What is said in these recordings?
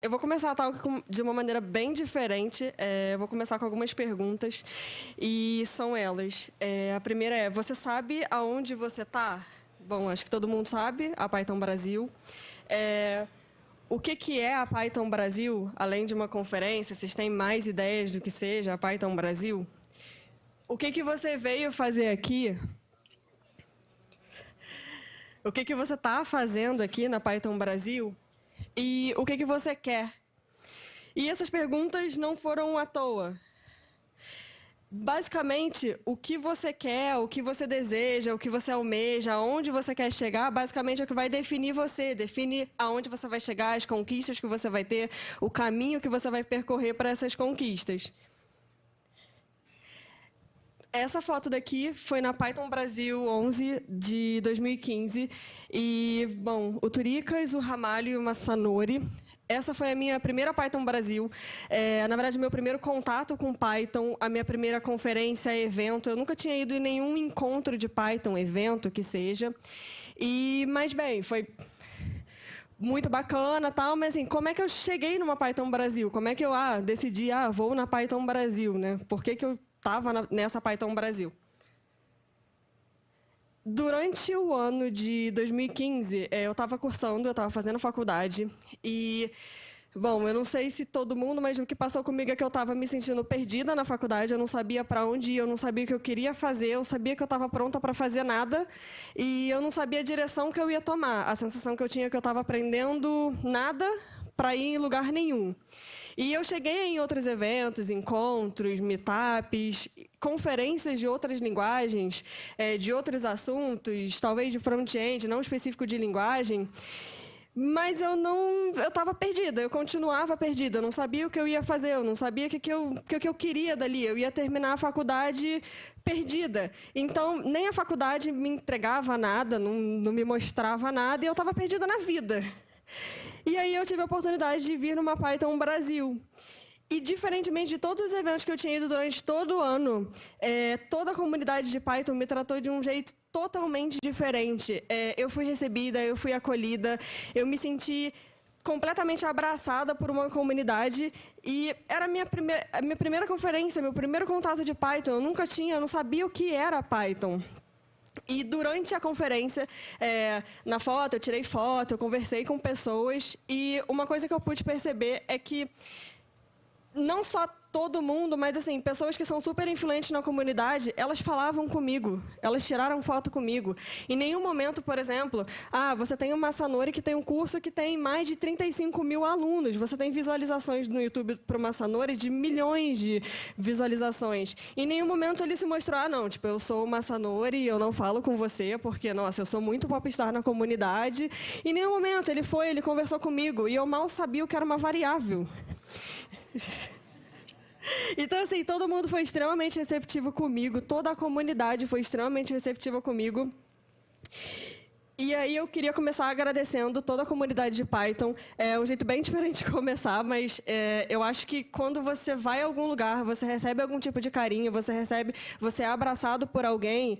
Eu vou começar de uma maneira bem diferente. Eu vou começar com algumas perguntas, e são elas. A primeira é, você sabe aonde você está? Bom, acho que todo mundo sabe, a Python Brasil. O que é a Python Brasil, além de uma conferência? Vocês têm mais ideias do que seja a Python Brasil? O que você veio fazer aqui? O que você está fazendo aqui na Python Brasil? E o que você quer? E essas perguntas não foram à toa. Basicamente, o que você quer, o que você deseja, o que você almeja, aonde você quer chegar, basicamente é o que vai definir você. Define aonde você vai chegar, as conquistas que você vai ter, o caminho que você vai percorrer para essas conquistas. Essa foto daqui foi na Python Brasil 11 de 2015. E, bom, o Turicas, o Ramalho e o Massanori. Essa foi a minha primeira Python Brasil. Na verdade, meu primeiro contato com Python, a minha primeira conferência, evento. Eu nunca tinha ido em nenhum encontro de Python, evento que seja. Mas, bem, foi muito bacana, tal, mas assim, como é que eu cheguei numa Python Brasil? Como é que eu decidi, vou na Python Brasil, né? Por que eu estava nessa Python Brasil? Durante o ano de 2015, eu estava cursando, eu estava fazendo faculdade e, bom, eu não sei se todo mundo, mas o que passou comigo é que eu estava me sentindo perdida na faculdade, eu não sabia para onde ir, eu não sabia o que eu queria fazer, eu sabia que eu estava pronta para fazer nada e eu não sabia a direção que eu ia tomar. A sensação que eu tinha é que eu estava aprendendo nada para ir em lugar nenhum. E eu cheguei em outros eventos, encontros, meetups, conferências de outras linguagens, de outros assuntos, talvez de front-end, não específico de linguagem, mas eu estava perdida, eu continuava perdida, eu não sabia o que eu ia fazer, eu não sabia o que eu queria dali, eu ia terminar a faculdade perdida. Então, nem a faculdade me entregava nada, não me mostrava nada, e eu estava perdida na vida. E aí eu tive a oportunidade de vir numa Python Brasil. E, diferentemente de todos os eventos que eu tinha ido durante todo o ano, toda a comunidade de Python me tratou de um jeito totalmente diferente. Eu fui recebida, eu fui acolhida, eu me senti completamente abraçada por uma comunidade e era a minha primeira conferência, meu primeiro contato de Python. Eu não sabia o que era Python. E durante a conferência, na foto, eu tirei foto, eu conversei com pessoas, e uma coisa que eu pude perceber é que não só todo mundo, mas assim, pessoas que são super influentes na comunidade, elas falavam comigo, elas tiraram foto comigo. Em nenhum momento, por exemplo, você tem o Massanori que tem um curso que tem mais de 35 mil alunos, você tem visualizações no YouTube para o Massanori de milhões de visualizações. Em nenhum momento ele se mostrou, não, tipo, eu sou o Massanori e eu não falo com você, porque, nossa, eu sou muito popstar na comunidade. Em nenhum momento ele conversou comigo, e eu mal sabia o que era uma variável. Então, assim, todo mundo foi extremamente receptivo comigo, toda a comunidade foi extremamente receptiva comigo. E aí eu queria começar agradecendo toda a comunidade de Python. É um jeito bem diferente de começar, mas eu acho que quando você vai a algum lugar, você recebe algum tipo de carinho, você é abraçado por alguém,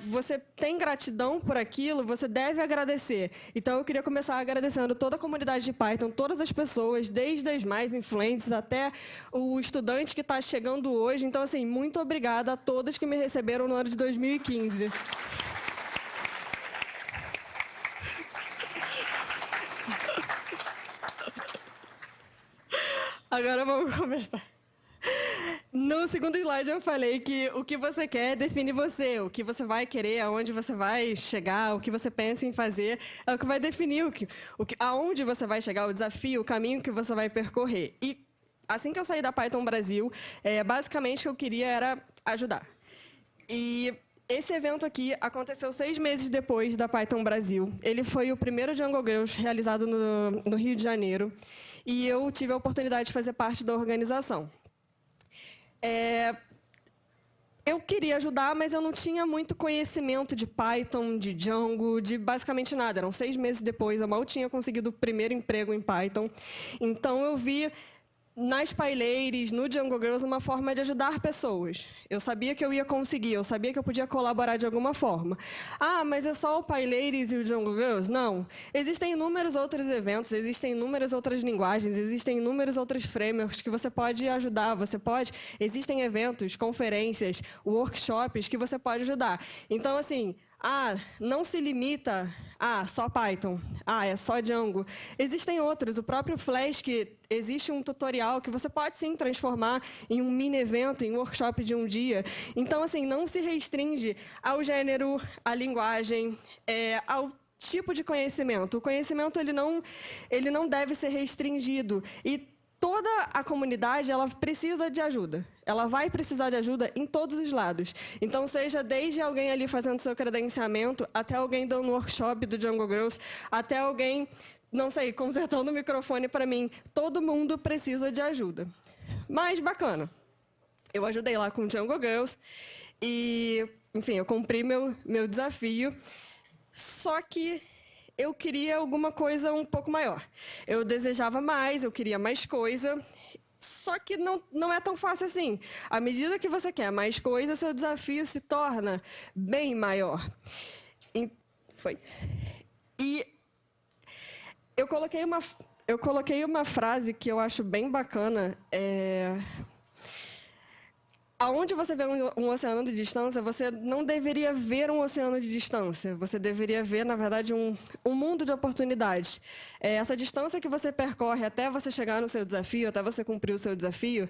você tem gratidão por aquilo, você deve agradecer. Então eu queria começar agradecendo toda a comunidade de Python, todas as pessoas, desde as mais influentes até o estudante que está chegando hoje. Então, assim, muito obrigada a todos que me receberam no ano de 2015. Agora vamos começar. No segundo slide eu falei que o que você quer define você, o que você vai querer, aonde você vai chegar, o que você pensa em fazer, é o que vai definir aonde você vai chegar, o desafio, o caminho que você vai percorrer. E assim que eu saí da Python Brasil, basicamente o que eu queria era ajudar. E esse evento aqui aconteceu 6 meses depois da Python Brasil. Ele foi o primeiro Jungle Girls realizado no Rio de Janeiro. E eu tive a oportunidade de fazer parte da organização. Eu queria ajudar, mas eu não tinha muito conhecimento de Python, de Django, de basicamente nada. Eram 6 meses depois, eu mal tinha conseguido o primeiro emprego em Python. Então, eu vi nas PyLadies, no Jungle Girls, uma forma de ajudar pessoas. Eu sabia que eu ia conseguir, eu sabia que eu podia colaborar de alguma forma. Ah, mas é só o PyLadies e o Jungle Girls? Não. Existem inúmeros outros eventos, existem inúmeras outras linguagens, existem inúmeros outros frameworks que você pode ajudar, existem eventos, conferências, workshops que você pode ajudar. Então, assim, não se limita a só Python, é só Django. Existem outros, o próprio Flask, existe um tutorial que você pode sim transformar em um mini evento, em um workshop de um dia. Então, assim, não se restringe ao gênero, à linguagem, ao tipo de conhecimento. O conhecimento ele não deve ser restringido. E toda a comunidade ela precisa de ajuda. Ela vai precisar de ajuda em todos os lados. Então, seja desde alguém ali fazendo seu credenciamento, até alguém dando um workshop do Jungle Girls, até alguém, não sei, consertando o microfone para mim. Todo mundo precisa de ajuda. Mas, bacana. Eu ajudei lá com o Jungle Girls e, enfim, eu cumpri meu desafio. Só que eu queria alguma coisa um pouco maior. Eu desejava mais, eu queria mais coisa, só que não é tão fácil assim. À medida que você quer mais coisa, seu desafio se torna bem maior. E eu coloquei uma frase que eu acho bem bacana, aonde você vê um oceano de distância, você não deveria ver um oceano de distância. Você deveria ver, na verdade, um mundo de oportunidades. Essa distância que você percorre até você chegar no seu desafio, até você cumprir o seu desafio,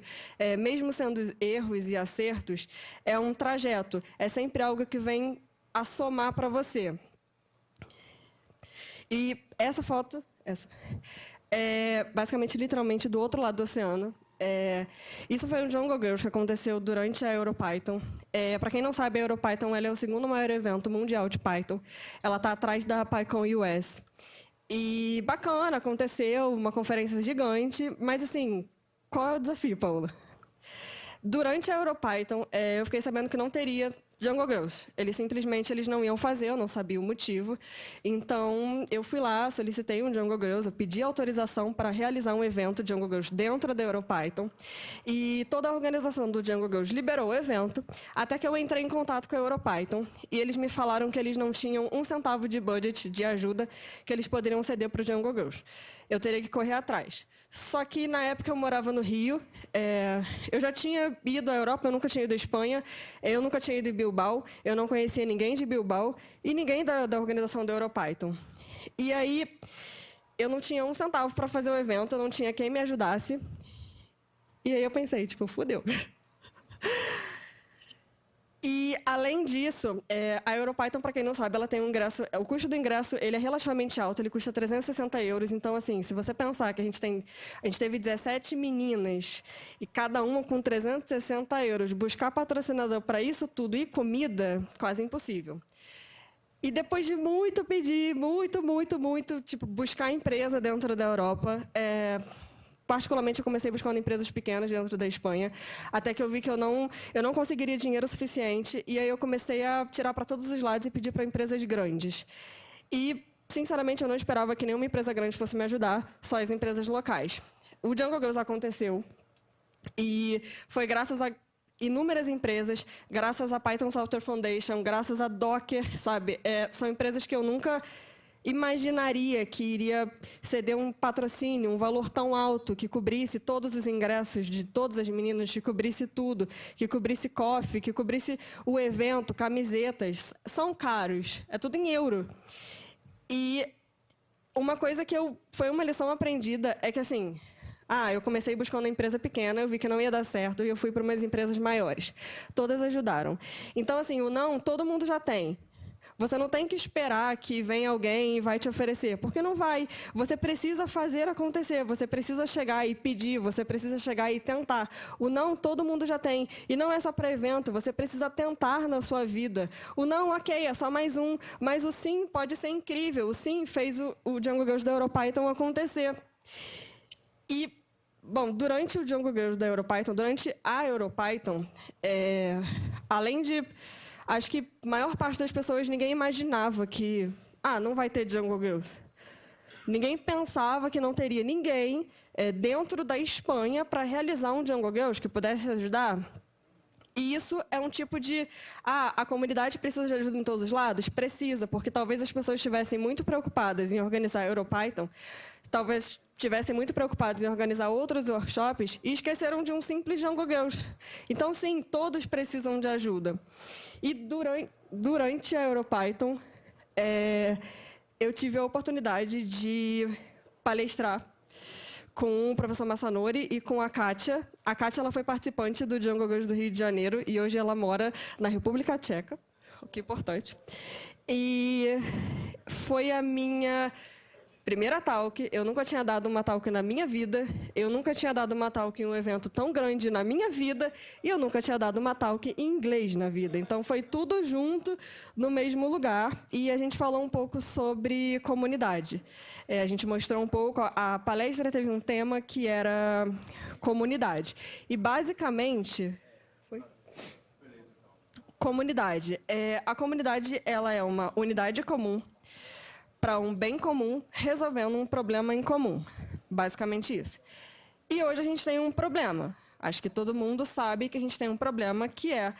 mesmo sendo erros e acertos, é um trajeto. É sempre algo que vem a somar para você. E essa foto, é basicamente, literalmente, do outro lado do oceano. Isso foi um Jungle Girls que aconteceu durante a EuroPython. Para quem não sabe, a EuroPython ela é o segundo maior evento mundial de Python. Ela está atrás da PyCon US. E bacana, aconteceu uma conferência gigante, mas assim, qual é o desafio, Paula? Durante a EuroPython, eu fiquei sabendo que não teria Jungle Girls. Eles não iam fazer, eu não sabia o motivo. Então, eu fui lá, solicitei um Jungle Girls, eu pedi autorização para realizar um evento de Jungle Girls dentro da EuroPython. E toda a organização do Jungle Girls liberou o evento, até que eu entrei em contato com a EuroPython. E eles me falaram que eles não tinham um centavo de budget, de ajuda, que eles poderiam ceder para o Jungle Girls. Eu teria que correr atrás. Só que, na época, eu morava no Rio. Eu já tinha ido à Europa, eu nunca tinha ido à Espanha, eu nunca tinha ido em Bilbao, eu não conhecia ninguém de Bilbao e ninguém da organização da EuroPython. E aí, eu não tinha um centavo para fazer o evento, eu não tinha quem me ajudasse. E aí eu pensei, tipo, fudeu. E, além disso, a EuroPython, para quem não sabe, ela tem um ingresso... O custo do ingresso ele é relativamente alto, ele custa 360 euros. Então, assim, se você pensar que a gente teve 17 meninas e cada uma com 360 euros, buscar patrocinador para isso tudo e comida, quase impossível. E depois de muito pedir, muito, tipo, buscar empresa dentro da Europa... Particularmente, eu comecei buscando empresas pequenas dentro da Espanha, até que eu vi que eu não conseguiria dinheiro suficiente, e aí eu comecei a tirar para todos os lados e pedir para empresas grandes. E, sinceramente, eu não esperava que nenhuma empresa grande fosse me ajudar, só as empresas locais. O Jungle Girls aconteceu, e foi graças a inúmeras empresas, graças à Python Software Foundation, graças a Docker, sabe? São empresas que eu nunca imaginaria que iria ceder um patrocínio, um valor tão alto, que cobrisse todos os ingressos de todas as meninas, que cobrisse tudo, que cobrisse coffee, que cobrisse o evento, camisetas. São caros, é tudo em euro. E uma coisa que foi uma lição aprendida é que, assim, eu comecei buscando uma empresa pequena, eu vi que não ia dar certo, e eu fui para umas empresas maiores. Todas ajudaram. Então, assim, o não, todo mundo já tem. Você não tem que esperar que venha alguém e vai te oferecer, porque não vai. Você precisa fazer acontecer, você precisa chegar e pedir, você precisa chegar e tentar. O não, todo mundo já tem. E não é só para evento, você precisa tentar na sua vida. O não, ok, é só mais um, mas o sim pode ser incrível. O sim fez o Jungle Girls da EuroPython acontecer. E, bom, durante o Jungle Girls da EuroPython, durante a EuroPython, além de... Acho que a maior parte das pessoas, ninguém imaginava que não vai ter Jungle Girls. Ninguém pensava que não teria. Ninguém dentro da Espanha para realizar um Jungle Girls que pudesse ajudar. E isso é um tipo de... a comunidade precisa de ajuda em todos os lados? Precisa, porque talvez as pessoas estivessem muito preocupadas em organizar a Europython, talvez estivessem muito preocupadas em organizar outros workshops e esqueceram de um simples Jungle Girls. Então, sim, todos precisam de ajuda. E durante a Europython, eu tive a oportunidade de palestrar com o professor Massanori e com a Kátia. A Kátia ela foi participante do Jungle Girls do Rio de Janeiro e hoje ela mora na República Tcheca, o que é importante. E foi a minha primeira talk. Eu nunca tinha dado uma talk na minha vida, eu nunca tinha dado uma talk em um evento tão grande na minha vida e eu nunca tinha dado uma talk em inglês na vida. Então, foi tudo junto no mesmo lugar e a gente falou um pouco sobre comunidade. A gente mostrou um pouco, a palestra teve um tema que era comunidade. E, basicamente... Comunidade. A comunidade ela é uma unidade comum para um bem comum, resolvendo um problema em comum. Basicamente isso. E hoje a gente tem um problema. Acho que todo mundo sabe que a gente tem um problema, que é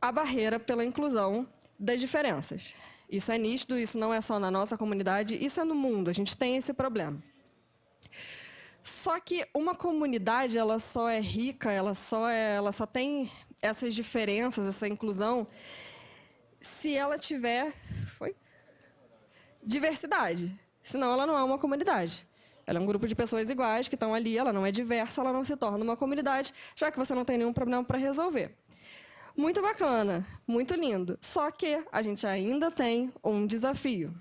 a barreira pela inclusão das diferenças. Isso é nítido, isso não é só na nossa comunidade, isso é no mundo, a gente tem esse problema. Só que uma comunidade, ela só é rica, ela só tem essas diferenças, essa inclusão, se ela tiver diversidade. Senão, ela não é uma comunidade. Ela é um grupo de pessoas iguais que estão ali, ela não é diversa, ela não se torna uma comunidade, já que você não tem nenhum problema para resolver. Muito bacana, muito lindo. Só que a gente ainda tem um desafio,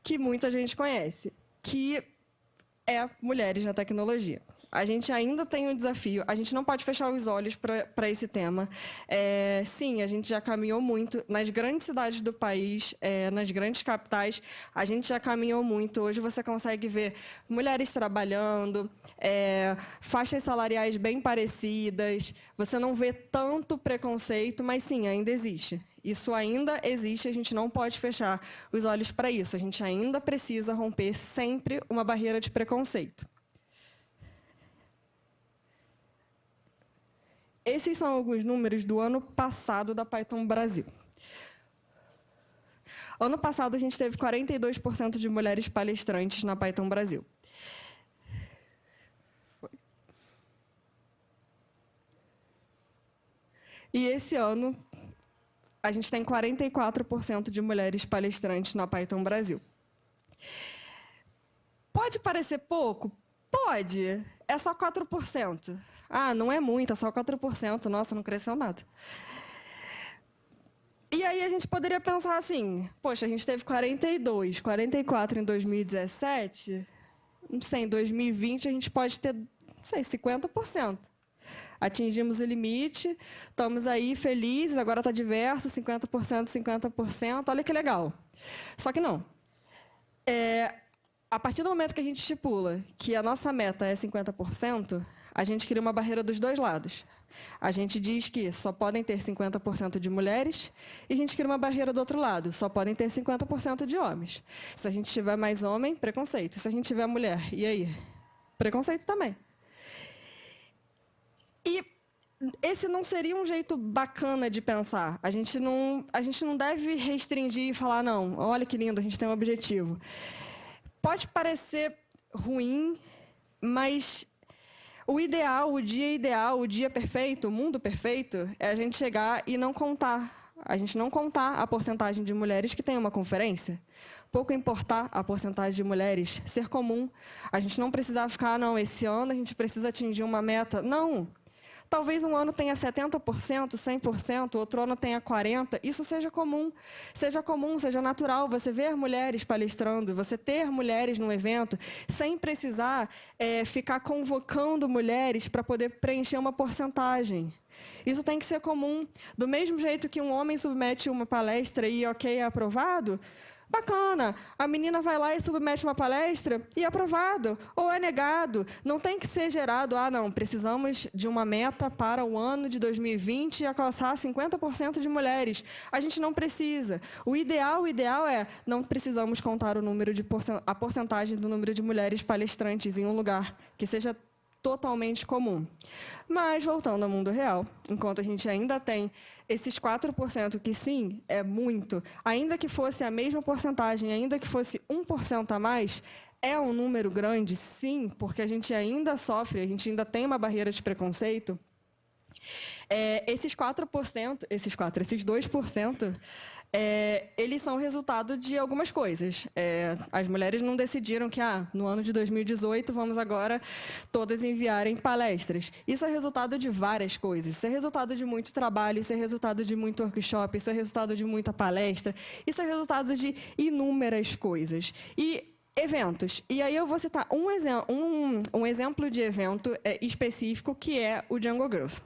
que muita gente conhece, que é mulheres na tecnologia. A gente ainda tem um desafio, a gente não pode fechar os olhos para esse tema. Sim, a gente já caminhou muito nas grandes cidades do país, nas grandes capitais, a gente já caminhou muito. Hoje você consegue ver mulheres trabalhando, faixas salariais bem parecidas, você não vê tanto preconceito, mas sim, ainda existe. Isso ainda existe, a gente não pode fechar os olhos para isso. A gente ainda precisa romper sempre uma barreira de preconceito. Esses são alguns números do ano passado da Python Brasil. Ano passado, a gente teve 42% de mulheres palestrantes na Python Brasil. E esse ano, a gente tem 44% de mulheres palestrantes na Python Brasil. Pode parecer pouco? Pode. É só 4%. Ah, não é muito, é só 4%. Nossa, não cresceu nada. E aí a gente poderia pensar assim, poxa, a gente teve 42, 44 em 2017, não sei, em 2020 a gente pode ter, não sei, 50%. Atingimos o limite, estamos aí felizes, agora está diverso, 50%, 50%, olha que legal. Só que não. A partir do momento que a gente estipula que a nossa meta é 50%, a gente cria uma barreira dos dois lados. A gente diz que só podem ter 50% de mulheres e a gente cria uma barreira do outro lado, só podem ter 50% de homens. Se a gente tiver mais homem, preconceito. Se a gente tiver mulher, e aí? Preconceito também. E esse não seria um jeito bacana de pensar. A gente não deve restringir e falar, não, olha que lindo, a gente tem um objetivo. Pode parecer ruim, mas o ideal, o dia ideal, o dia perfeito, o mundo perfeito, é a gente chegar e não contar. A gente não contar a porcentagem de mulheres que tem uma conferência. Pouco importar a porcentagem de mulheres, ser comum. A gente não precisar ficar, não, esse ano a gente precisa atingir uma meta. Não. Talvez um ano tenha 70%, 100%, outro ano tenha 40%. Isso seja comum, seja natural. Você ver mulheres palestrando, você ter mulheres num evento, sem precisar ficar convocando mulheres para poder preencher uma porcentagem. Isso tem que ser comum. Do mesmo jeito que um homem submete uma palestra e, ok, é aprovado, Bacana, a menina vai lá e submete uma palestra e é aprovado, ou é negado. Não tem que ser gerado, não, precisamos de uma meta para o ano de 2020 alcançar 50% de mulheres. A gente não precisa. O ideal é, não precisamos contar o número de a porcentagem do número de mulheres palestrantes em um lugar que seja totalmente comum. Mas, voltando ao mundo real, enquanto a gente ainda tem esses 4%, que sim, é muito, ainda que fosse a mesma porcentagem, ainda que fosse 1% a mais, é um número grande, sim, porque a gente ainda sofre, a gente ainda tem uma barreira de preconceito. Esses 4%, esses 2%, eles são resultado de algumas coisas. As mulheres não decidiram que, no ano de 2018, vamos agora todas enviarem palestras. Isso é resultado de várias coisas. Isso é resultado de muito trabalho, isso é resultado de muito workshop, isso é resultado de muita palestra, isso é resultado de inúmeras coisas. E eventos. E aí eu vou citar um exemplo de evento específico, que é o Jungle Girls.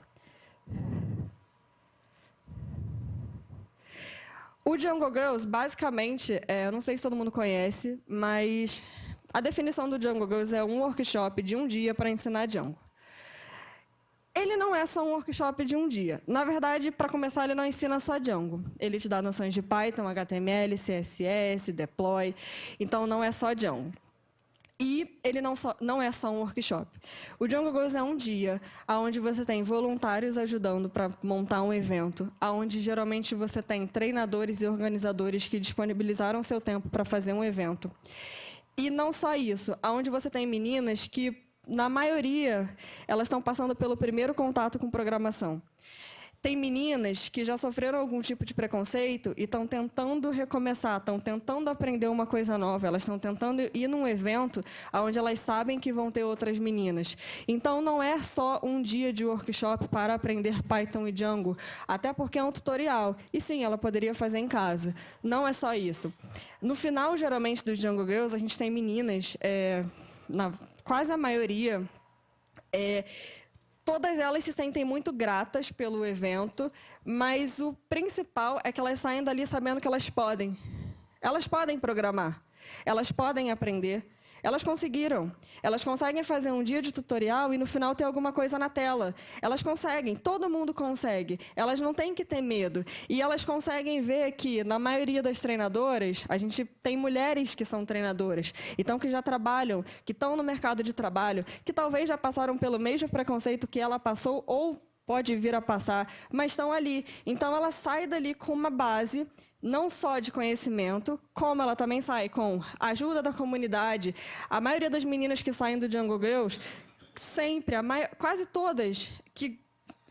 O Jungle Girls, basicamente, eu não sei se todo mundo conhece, mas a definição do Jungle Girls é um workshop de um dia para ensinar Django. Ele não é só um workshop de um dia. Na verdade, para começar, ele não ensina só Django. Ele te dá noções de Python, HTML, CSS, deploy. Então, não é só Django. E ele não é só um workshop. O Jungle Girls é um dia onde você tem voluntários ajudando para montar um evento, onde geralmente você tem treinadores e organizadores que disponibilizaram seu tempo para fazer um evento. E não só isso, onde você tem meninas que, na maioria, elas estão passando pelo primeiro contato com programação. Tem meninas que já sofreram algum tipo de preconceito e estão tentando recomeçar, estão tentando aprender uma coisa nova, elas estão tentando ir num evento onde elas sabem que vão ter outras meninas. Então, não é só um dia de workshop para aprender Python e Django, até porque é um tutorial. E sim, ela poderia fazer em casa. Não é só isso. No final, geralmente, dos Jungle Girls, a gente tem meninas, quase a maioria, todas elas se sentem muito gratas pelo evento, mas o principal é que elas saem dali sabendo que elas podem. Elas podem programar, elas podem aprender, elas conseguiram. Elas conseguem fazer um dia de tutorial e no final ter alguma coisa na tela. Elas conseguem, todo mundo consegue. Elas não têm que ter medo. E elas conseguem ver que, na maioria das treinadoras, a gente tem mulheres que são treinadoras, então que já trabalham, que estão no mercado de trabalho, que talvez já passaram pelo mesmo preconceito que ela passou ou pode vir a passar, mas estão ali. Então, ela sai dali com uma base não só de conhecimento, como ela também sai com a ajuda da comunidade. A maioria das meninas que saem do Jungle Girls, sempre, quase todas que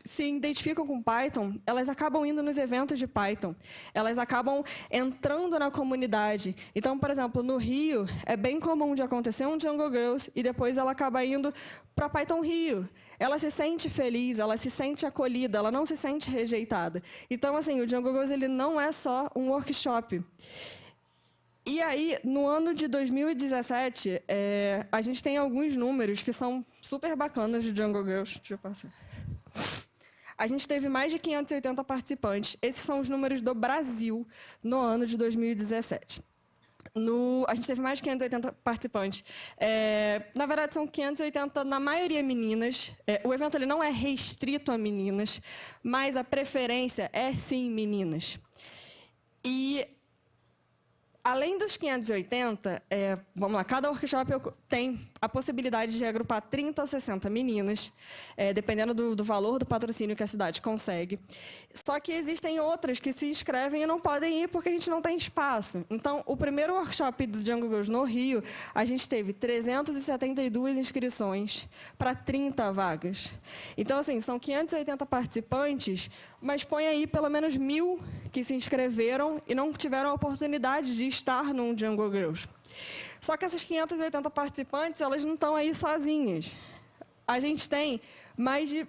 se identificam com Python, elas acabam indo nos eventos de Python. Elas acabam entrando na comunidade. Então, por exemplo, no Rio, é bem comum de acontecer um Jungle Girls e depois ela acaba indo para Python Rio. Ela se sente feliz, ela se sente acolhida, ela não se sente rejeitada. Então, assim, o Jungle Girls ele não é só um workshop. E aí, no ano de 2017, a gente tem alguns números que são super bacanas de Jungle Girls. Deixa eu passar. A gente teve mais de 580 participantes. Esses são os números do Brasil no ano de 2017. A gente teve mais de 580 participantes. Na verdade, são 580, na maioria, meninas. O evento ele não é restrito a meninas, mas a preferência é, sim, meninas. E, além dos 580, vamos lá, cada workshop tem a possibilidade de agrupar 30 ou 60 meninas, dependendo do valor do patrocínio que a cidade consegue. Só que existem outras que se inscrevem e não podem ir porque a gente não tem espaço. Então, o primeiro workshop do Jungle Girls no Rio, a gente teve 372 inscrições para 30 vagas. Então, assim, são 580 participantes, mas põe aí pelo menos 1.000 que se inscreveram e não tiveram a oportunidade de estar num Jungle Girls. Só que essas 580 participantes, elas não estão aí sozinhas. A gente tem mais de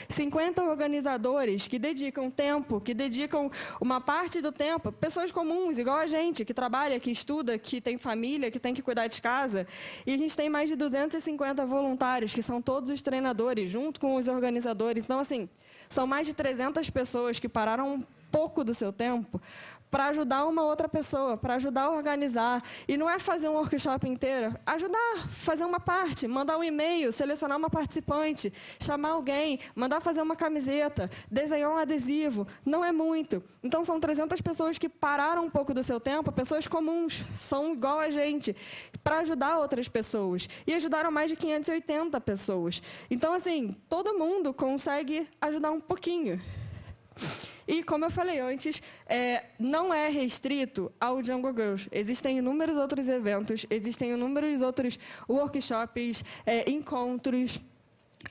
50 organizadores que dedicam tempo, que dedicam uma parte do tempo, pessoas comuns, igual a gente, que trabalha, que estuda, que tem família, que tem que cuidar de casa. E a gente tem mais de 250 voluntários, que são todos os treinadores, junto com os organizadores. Então, assim, são mais de 300 pessoas que pararam pouco do seu tempo para ajudar uma outra pessoa, para ajudar a organizar. E não é fazer um workshop inteiro, ajudar, fazer uma parte, mandar um e-mail, selecionar uma participante, chamar alguém, mandar fazer uma camiseta, desenhar um adesivo. Não é muito. Então, são 300 pessoas que pararam um pouco do seu tempo, pessoas comuns, são igual a gente, para ajudar outras pessoas. E ajudaram mais de 580 pessoas. Então, assim, todo mundo consegue ajudar um pouquinho. E, como eu falei antes, não é restrito ao Django Girls. Existem inúmeros outros eventos, existem inúmeros outros workshops, encontros,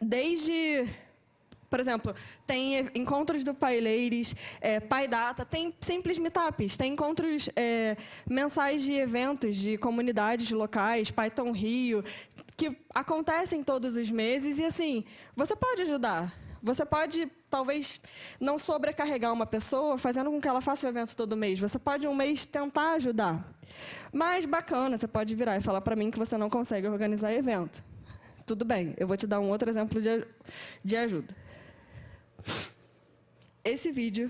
desde... Por exemplo, tem encontros do PyLadies, PyData, tem simples meetups, tem encontros mensais de eventos de comunidades locais, Python Rio, que acontecem todos os meses. E, assim, você pode ajudar. Você pode, talvez, não sobrecarregar uma pessoa fazendo com que ela faça o evento todo mês. Você pode, um mês, tentar ajudar. Mas, bacana, você pode virar e falar para mim que você não consegue organizar evento. Tudo bem, eu vou te dar um outro exemplo de ajuda. Esse vídeo,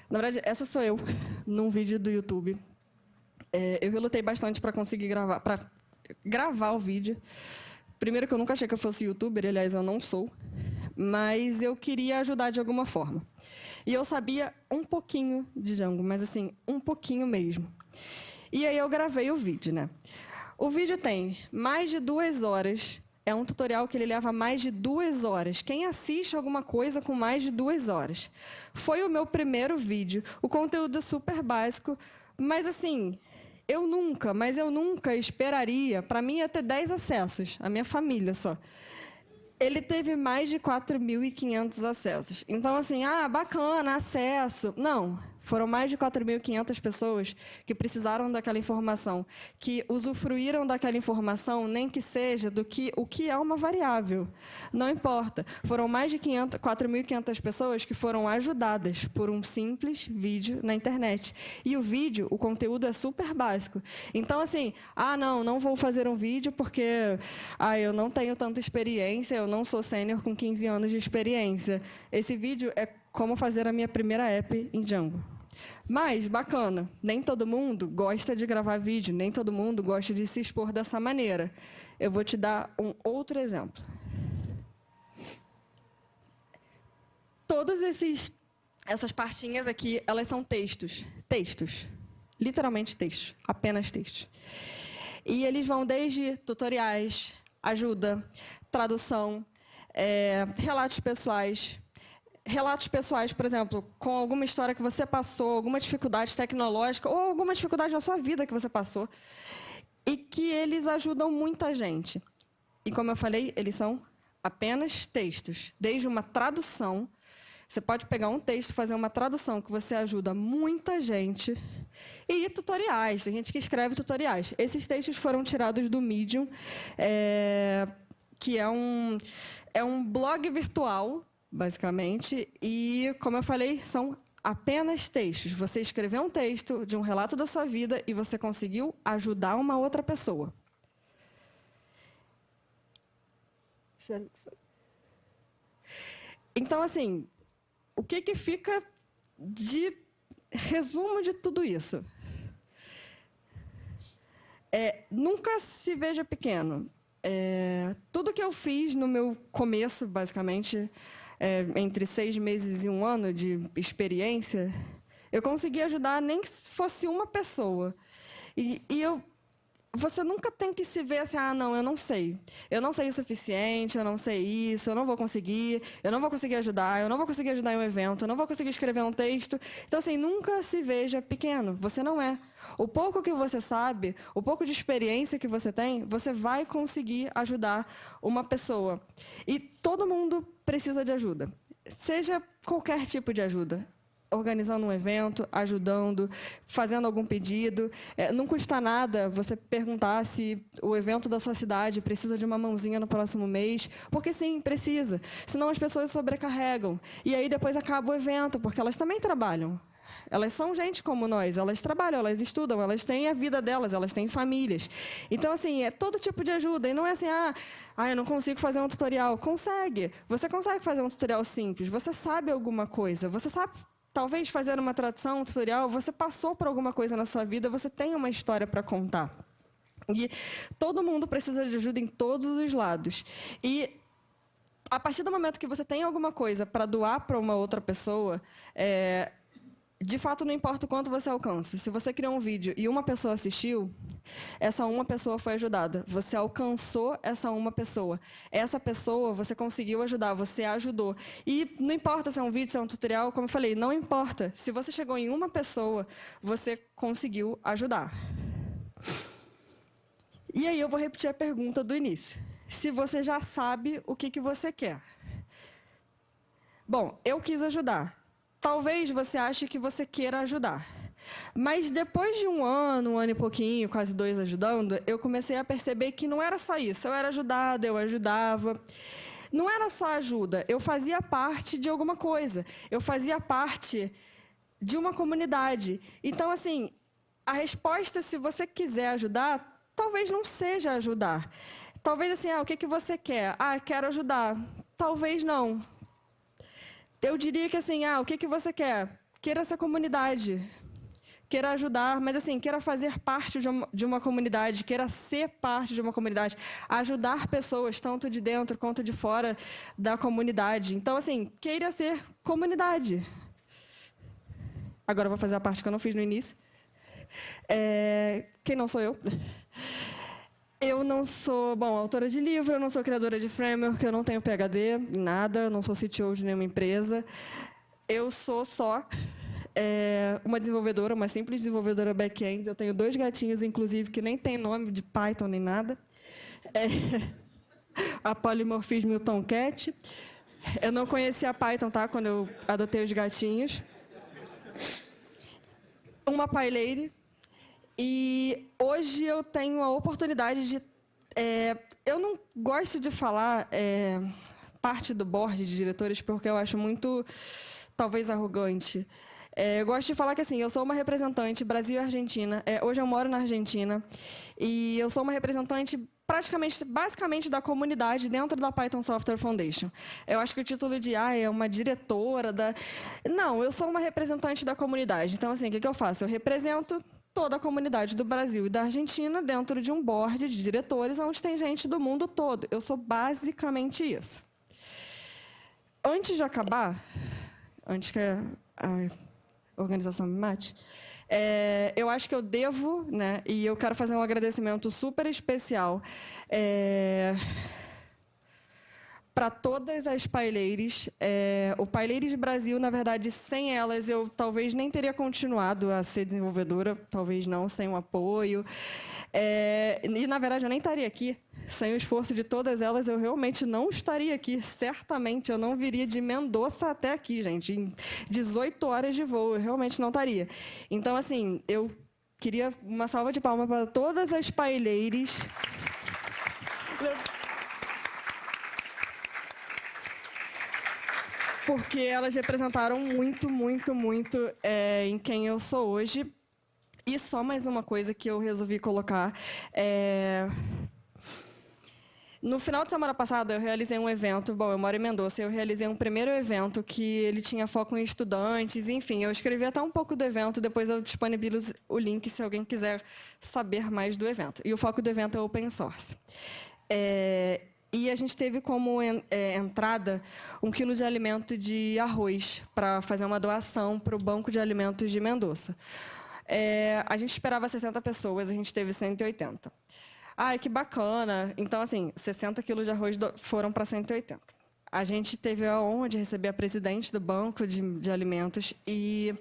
na verdade, essa sou eu, num vídeo do YouTube. Eu relutei bastante para conseguir gravar o vídeo. Primeiro que eu nunca achei que eu fosse youtuber, aliás, eu não sou, mas eu queria ajudar de alguma forma. E eu sabia um pouquinho de Django, mas assim, um pouquinho mesmo. E aí eu gravei o vídeo, né? O vídeo tem mais de 2 horas, é um tutorial que ele leva mais de 2 horas. Quem assiste alguma coisa com mais de 2 horas? Foi o meu primeiro vídeo, o conteúdo é super básico, mas assim... Eu nunca esperaria, para mim ia ter 10 acessos, a minha família só. Ele teve mais de 4.500 acessos. Então, assim, bacana, acesso. Não, foram mais de 4.500 pessoas que precisaram daquela informação, que usufruíram daquela informação, nem que seja o que é uma variável. Não importa. Foram mais de 4.500 pessoas que foram ajudadas por um simples vídeo na internet. E o vídeo, o conteúdo é super básico. Então, assim, não vou fazer um vídeo porque eu não tenho tanta experiência, eu não sou sênior com 15 anos de experiência. Esse vídeo é como fazer a minha primeira app em Django. Mas, bacana, nem todo mundo gosta de gravar vídeo, nem todo mundo gosta de se expor dessa maneira. Eu vou te dar um outro exemplo. Todas essas partinhas aqui, elas são textos. Textos. Literalmente textos. Apenas textos. E eles vão desde tutoriais, ajuda, tradução, relatos pessoais. Relatos pessoais, por exemplo, com alguma história que você passou, alguma dificuldade tecnológica ou alguma dificuldade na sua vida que você passou, e que eles ajudam muita gente. E, como eu falei, eles são apenas textos. Desde uma tradução, você pode pegar um texto, fazer uma tradução que você ajuda muita gente, e tutoriais, tem gente que escreve tutoriais. Esses textos foram tirados do Medium, que é um blog virtual, basicamente, e, como eu falei, são apenas textos. Você escreveu um texto de um relato da sua vida e você conseguiu ajudar uma outra pessoa. Então, assim, o que fica de resumo de tudo isso? Nunca se veja pequeno. Tudo que eu fiz no meu começo, basicamente, entre 6 meses e 1 ano de experiência, eu consegui ajudar nem que fosse uma pessoa. Você nunca tem que se ver assim, não, eu não sei o suficiente, eu não sei isso, eu não vou conseguir ajudar, eu não vou conseguir ajudar em um evento, eu não vou conseguir escrever um texto. Então, assim, nunca se veja pequeno, você não é. O pouco que você sabe, o pouco de experiência que você tem, você vai conseguir ajudar uma pessoa. E todo mundo precisa de ajuda, seja qualquer tipo de ajuda. Organizando um evento, ajudando, fazendo algum pedido. Não custa nada você perguntar se o evento da sua cidade precisa de uma mãozinha no próximo mês, porque sim, precisa. Senão as pessoas sobrecarregam. E aí depois acaba o evento, porque elas também trabalham. Elas são gente como nós, elas trabalham, elas estudam, elas têm a vida delas, elas têm famílias. Então, assim, é todo tipo de ajuda. E não é assim, eu não consigo fazer um tutorial. Consegue. Você consegue fazer um tutorial simples. Você sabe alguma coisa. Você sabe, talvez, fazer uma tradução, um tutorial. Você passou por alguma coisa na sua vida, você tem uma história para contar. E todo mundo precisa de ajuda em todos os lados. E a partir do momento que você tem alguma coisa para doar para uma outra pessoa, de fato, não importa o quanto você alcança. Se você criou um vídeo e uma pessoa assistiu, essa uma pessoa foi ajudada. Você alcançou essa uma pessoa. Essa pessoa você conseguiu ajudar, você ajudou. E não importa se é um vídeo, se é um tutorial, como eu falei, não importa. Se você chegou em uma pessoa, você conseguiu ajudar. E aí eu vou repetir a pergunta do início. Se você já sabe o que você quer. Bom, eu quis ajudar. Talvez você ache que você queira ajudar. Mas depois de um ano e pouquinho, quase 2 ajudando, eu comecei a perceber que não era só isso. Eu era ajudada, eu ajudava. Não era só ajuda, eu fazia parte de alguma coisa. Eu fazia parte de uma comunidade. Então, assim, a resposta, se você quiser ajudar, talvez não seja ajudar. Talvez assim, o que você quer? Quero ajudar. Talvez não. Eu diria que assim, o que você quer? Queira essa comunidade. Queira ajudar, mas assim, queira fazer parte de uma comunidade, queira ser parte de uma comunidade, ajudar pessoas, tanto de dentro quanto de fora da comunidade. Então, assim, queira ser comunidade. Agora eu vou fazer a parte que eu não fiz no início. Quem não sou eu? Eu não sou, autora de livro, eu não sou criadora de framework, eu não tenho PhD em nada, não sou CTO de nenhuma empresa. Eu sou só uma desenvolvedora, uma simples desenvolvedora back-end. Eu tenho 2 gatinhos, inclusive, que nem tem nome de Python nem nada. A Polymorphism e o Tomcat. Eu não conhecia Python, tá, quando eu adotei os gatinhos. Uma PyLady. E hoje eu tenho a oportunidade de... eu não gosto de falar parte do board de diretores, porque eu acho muito, talvez, arrogante. Eu gosto de falar que assim, eu sou uma representante Brasil e Argentina. Hoje eu moro na Argentina. E eu sou uma representante basicamente da comunidade dentro da Python Software Foundation. Eu acho que o título de é uma diretora da... Não, eu sou uma representante da comunidade. Então, assim, o que eu faço? Eu represento toda a comunidade do Brasil e da Argentina dentro de um board de diretores onde tem gente do mundo todo. Eu sou basicamente isso. Antes de acabar, antes que a organização me mate, eu acho que eu devo, e eu quero fazer um agradecimento super especial para todas as PyLadies. O PyLadies Brasil, na verdade, sem elas, eu talvez nem teria continuado a ser desenvolvedora, talvez não, sem o apoio. E, na verdade, eu nem estaria aqui. Sem o esforço de todas elas, eu realmente não estaria aqui. Certamente, eu não viria de Mendoza até aqui, gente. Em 18 horas de voo, eu realmente não estaria. Então, assim, eu queria uma salva de palmas para todas as PyLadies. Porque elas representaram muito, muito, muito em quem eu sou hoje. E só mais uma coisa que eu resolvi colocar. No final de semana passada, eu realizei um evento. Bom, eu moro em Mendoza. Eu realizei um primeiro evento que ele tinha foco em estudantes. Enfim, eu escrevi até um pouco do evento. Depois eu disponibilizo o link se alguém quiser saber mais do evento. E o foco do evento é open source. E a gente teve como entrada 1 quilo de alimento de arroz para fazer uma doação para o Banco de Alimentos de Mendoza. A gente esperava 60 pessoas, a gente teve 180. Que bacana. Então, assim, 60 quilos de arroz foram para 180. A gente teve a honra de receber a presidente do Banco de Alimentos e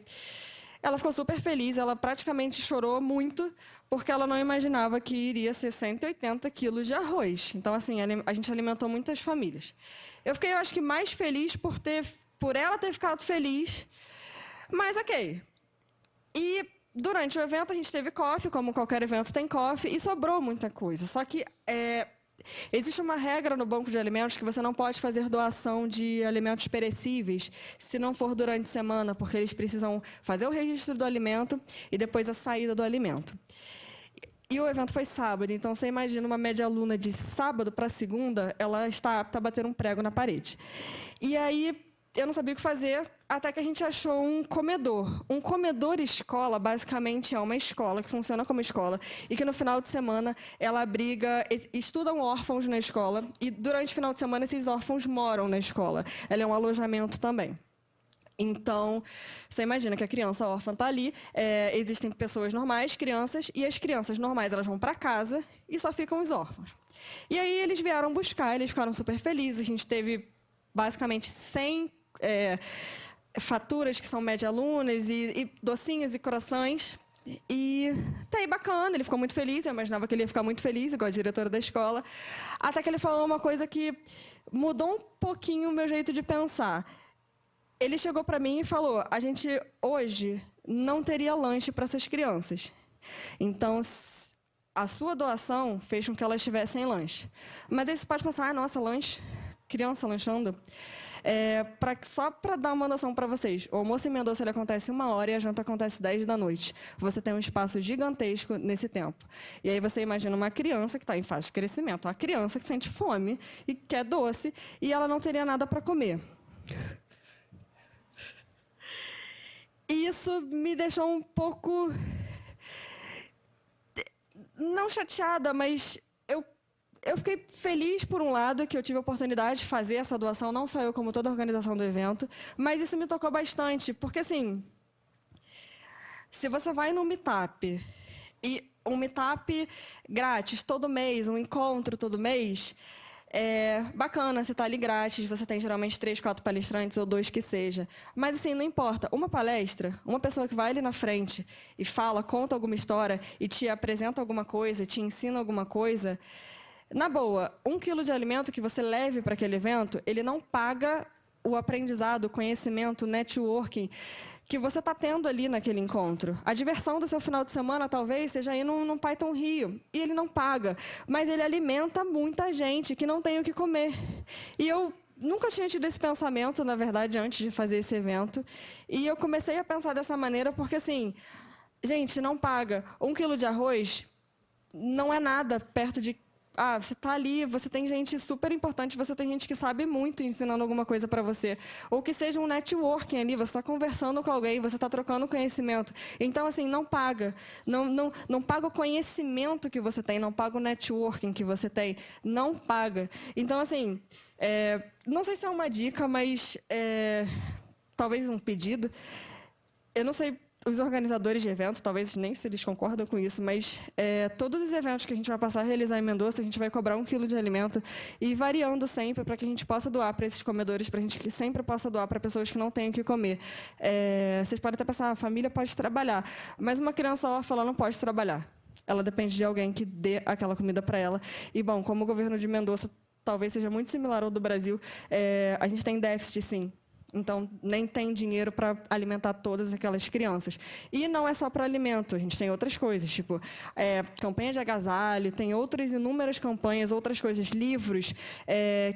ela ficou super feliz, ela praticamente chorou muito, porque ela não imaginava que iria ser 180 quilos de arroz. Então, assim, a gente alimentou muitas famílias. Eu fiquei, eu acho que, mais feliz por ela ter ficado feliz, mas ok. E durante o evento a gente teve coffee, como qualquer evento tem coffee, e sobrou muita coisa. Só que existe uma regra no banco de alimentos que você não pode fazer doação de alimentos perecíveis se não for durante a semana, porque eles precisam fazer o registro do alimento e depois a saída do alimento. E o evento foi sábado, então você imagina uma média aluna de sábado para segunda, ela está apta a bater um prego na parede. E aí eu não sabia o que fazer, até que a gente achou um comedor. Um comedor escola, basicamente, é uma escola que funciona como escola e que no final de semana ela abriga, estudam órfãos na escola e durante o final de semana esses órfãos moram na escola. Ela é um alojamento também. Então, você imagina que a criança órfã está ali, existem pessoas normais, crianças, e as crianças normais elas vão para casa e só ficam os órfãos. E aí eles vieram buscar, eles ficaram super felizes, a gente teve basicamente 100 faturas que são média-alunas e docinhos e corações. E tá aí bacana, ele ficou muito feliz, eu imaginava que ele ia ficar muito feliz, igual a diretora da escola, até que ele falou uma coisa que mudou um pouquinho o meu jeito de pensar. Ele chegou para mim e falou, a gente hoje não teria lanche para essas crianças. Então, a sua doação fez com que elas tivessem lanche. Mas aí você pode pensar, nossa, lanche? Criança lanchando? Só para dar uma noção para vocês, o almoço em Mendoza ele acontece 1h e a janta acontece 10 da noite. Você tem um espaço gigantesco nesse tempo. E aí você imagina uma criança que está em fase de crescimento, uma criança que sente fome e quer doce, e ela não teria nada para comer. E isso me deixou um pouco, não chateada, mas eu fiquei feliz, por um lado, que eu tive a oportunidade de fazer essa doação, não só eu, como toda a organização do evento, mas isso me tocou bastante, porque, assim, se você vai num meetup, e um meetup grátis todo mês, um encontro todo mês, é bacana, você está ali grátis, você tem geralmente 3, 4 palestrantes ou 2 que seja. Mas, assim, não importa. Uma palestra, uma pessoa que vai ali na frente e fala, conta alguma história e te apresenta alguma coisa, te ensina alguma coisa, na boa, 1 quilo de alimento que você leve para aquele evento, ele não paga o aprendizado, o conhecimento, o networking que você está tendo ali naquele encontro. A diversão do seu final de semana, talvez, seja ir num Python Rio. E ele não paga, mas ele alimenta muita gente que não tem o que comer. E eu nunca tinha tido esse pensamento, na verdade, antes de fazer esse evento. E eu comecei a pensar dessa maneira porque, assim, gente, não paga. 1 quilo de arroz não é nada perto de... você está ali, você tem gente super importante, você tem gente que sabe muito ensinando alguma coisa para você. Ou que seja um networking ali, você está conversando com alguém, você está trocando conhecimento. Então, assim, não paga. Não paga o conhecimento que você tem, não paga o networking que você tem. Não paga. Então, assim, não sei se é uma dica, mas talvez um pedido. Eu não sei... Os organizadores de eventos, talvez nem se eles concordam com isso, mas todos os eventos que a gente vai passar a realizar em Mendoza, a gente vai cobrar 1 quilo de alimento e variando sempre para que a gente possa doar para esses comedores, para a gente que sempre possa doar para pessoas que não têm o que comer. Vocês podem até pensar, a família pode trabalhar, mas uma criança órfã ela não pode trabalhar. Ela depende de alguém que dê aquela comida para ela. E, bom, como o governo de Mendoza talvez seja muito similar ao do Brasil, a gente tem déficit, sim. Então, nem tem dinheiro para alimentar todas aquelas crianças. E não é só para alimento, a gente tem outras coisas, tipo campanha de agasalho, tem outras inúmeras campanhas, outras coisas, livros,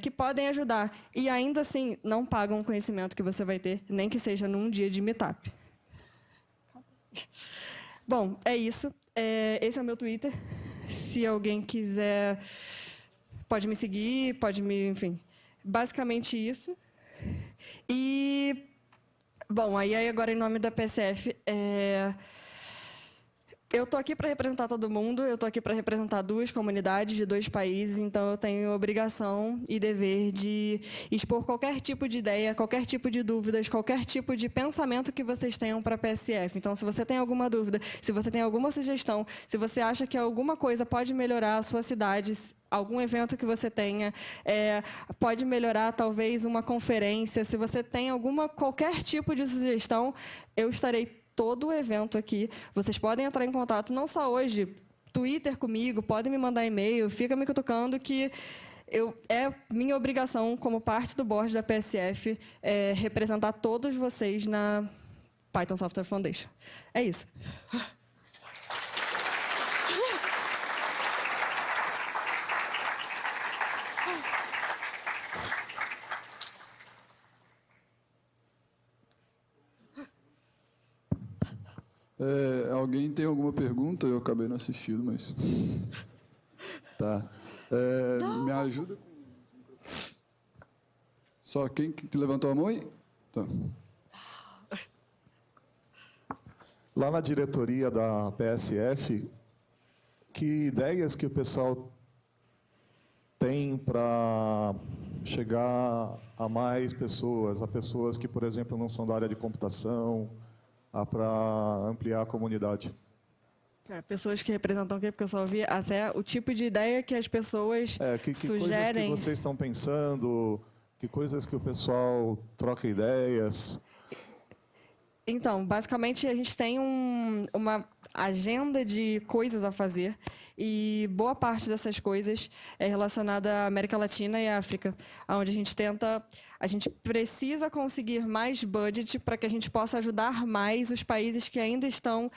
que podem ajudar. E ainda assim, não pagam o conhecimento que você vai ter, nem que seja num dia de meetup. Bom, é isso. Esse é o meu Twitter. Se alguém quiser, pode me seguir, pode me... Enfim, basicamente isso. E, bom, aí agora em nome da PSF, eu estou aqui para representar todo mundo, eu estou aqui para representar 2 comunidades de 2 países, então eu tenho obrigação e dever de expor qualquer tipo de ideia, qualquer tipo de dúvidas, qualquer tipo de pensamento que vocês tenham para a PSF. Então, se você tem alguma dúvida, se você tem alguma sugestão, se você acha que alguma coisa pode melhorar a sua cidade, algum evento que você tenha, pode melhorar talvez uma conferência, se você tem qualquer tipo de sugestão, eu estarei todo o evento aqui. Vocês podem entrar em contato, não só hoje, Twitter comigo, podem me mandar e-mail, fica me cutucando que é minha obrigação, como parte do board da PSF, representar todos vocês na Python Software Foundation. É isso. Alguém tem alguma pergunta? Eu acabei não assistindo, mas... Tá. Me ajuda com... Só quem que levantou a mão aí? Tá. Lá na diretoria da PSF, que ideias que o pessoal tem para chegar a mais pessoas, a pessoas que, por exemplo, não são da área de computação, para ampliar a comunidade? Pessoas que representam o quê? Porque eu só ouvi até o tipo de ideia que as pessoas que sugerem. coisas que vocês estão pensando, que coisas que o pessoal troca ideias? Então, basicamente, a gente tem uma agenda de coisas a fazer e boa parte dessas coisas é relacionada à América Latina e África, onde a gente precisa conseguir mais budget para que a gente possa ajudar mais os países que ainda estão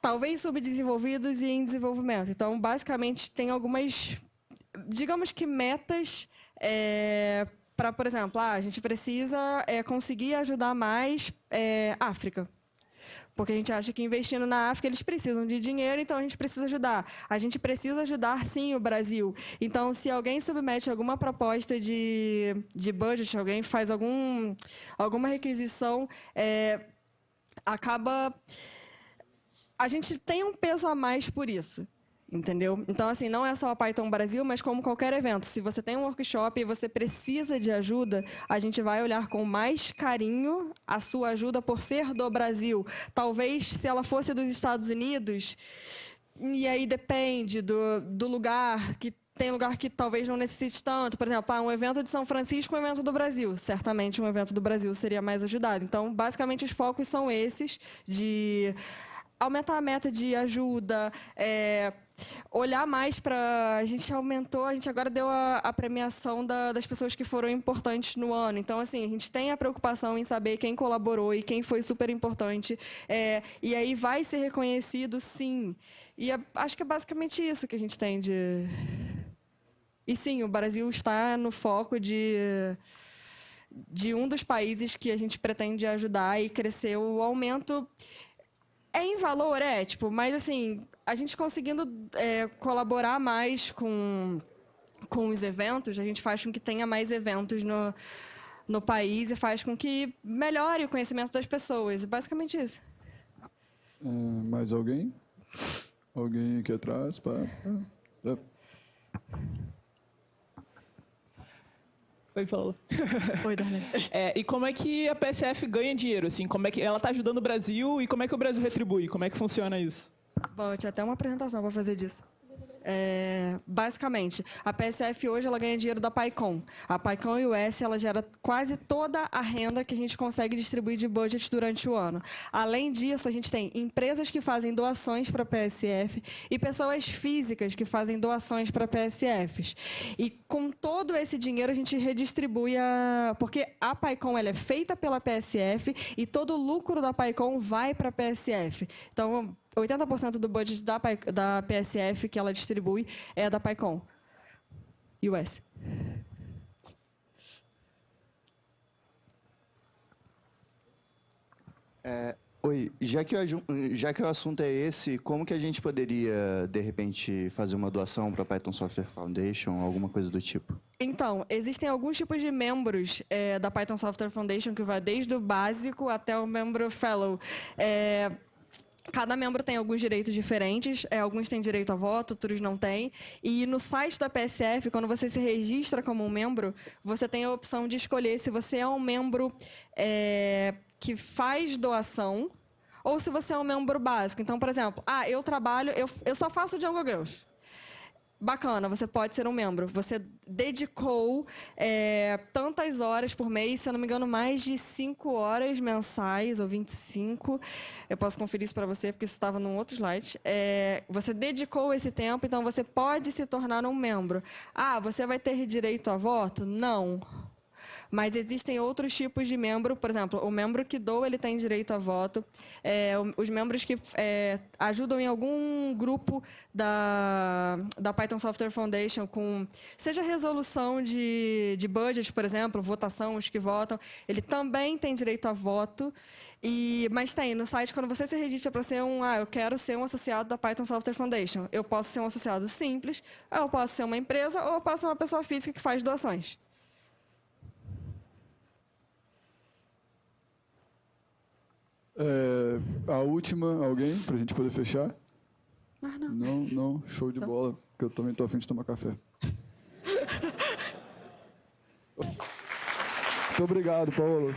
talvez subdesenvolvidos e em desenvolvimento. Então, basicamente, tem algumas, digamos que metas para, por exemplo, a gente precisa conseguir ajudar mais África. Porque a gente acha que investindo na África eles precisam de dinheiro, então a gente precisa ajudar. A gente precisa ajudar, sim, o Brasil. Então, se alguém submete alguma proposta de budget, alguém faz alguma requisição, a gente tem um peso a mais por isso. Entendeu? Então, assim, não é só a Python Brasil, mas como qualquer evento. Se você tem um workshop e você precisa de ajuda, a gente vai olhar com mais carinho a sua ajuda por ser do Brasil. Talvez, se ela fosse dos Estados Unidos, e aí depende do lugar, que tem lugar que talvez não necessite tanto. Por exemplo, um evento de São Francisco, um evento do Brasil. Certamente, um evento do Brasil seria mais ajudado. Então, basicamente, os focos são esses, de aumentar a meta de ajuda, olhar mais para... A gente agora deu a premiação das pessoas que foram importantes no ano. Então, assim, a gente tem a preocupação em saber quem colaborou e quem foi super importante. E aí vai ser reconhecido, sim. E acho que é basicamente isso que a gente tem de... E, sim, o Brasil está no foco de um dos países que a gente pretende ajudar e crescer o aumento... em valor, mas assim, a gente conseguindo colaborar mais com os eventos, a gente faz com que tenha mais eventos no país e faz com que melhore o conhecimento das pessoas. Basicamente isso. Mais alguém? Alguém aqui atrás? Oi, Paulo. Oi, Darlene. E como é que a PSF ganha dinheiro? Assim, como é que ela está ajudando o Brasil e como é que o Brasil retribui? Como é que funciona isso? Bom, eu tinha até uma apresentação para fazer disso. Basicamente, a PSF hoje ela ganha dinheiro da PyCon. A PyCon US ela gera quase toda a renda que a gente consegue distribuir de budget durante o ano. Além disso, a gente tem empresas que fazem doações para a PSF e pessoas físicas que fazem doações para PSFs. E com todo esse dinheiro a gente redistribui porque a PyCon ela é feita pela PSF e todo o lucro da PyCon vai para a PSF. Então, 80% do budget da PSF que ela distribui é da PyCon US. Oi, já que o assunto é esse, como que a gente poderia, de repente, fazer uma doação para a Python Software Foundation, alguma coisa do tipo? Então, existem alguns tipos de membros da Python Software Foundation que vai desde o básico até o membro fellow. Cada membro tem alguns direitos diferentes, alguns têm direito a voto, outros não têm. E no site da PSF, quando você se registra como um membro, você tem a opção de escolher se você é um membro que faz doação ou se você é um membro básico. Então, por exemplo, eu só faço Django Girls. Bacana, você pode ser um membro. Você dedicou tantas horas por mês, se eu não me engano, mais de 5 horas mensais, ou 25. Eu posso conferir isso para você, porque isso estava num outro slide. Você dedicou esse tempo, então você pode se tornar um membro. Você vai ter direito a voto? Não. Mas existem outros tipos de membro, por exemplo, o membro que doa, ele tem direito a voto. Os membros que ajudam em algum grupo da Python Software Foundation, seja resolução de budget, por exemplo, votação, os que votam, ele também tem direito a voto. Mas tem, no site, quando você se registra para ser eu quero ser um associado da Python Software Foundation, eu posso ser um associado simples, eu posso ser uma empresa, ou eu posso ser uma pessoa física que faz doações. A última, alguém, para a gente poder fechar? Não. Não, show de bola, porque eu também estou a fim de tomar café. Muito obrigado, Paulo.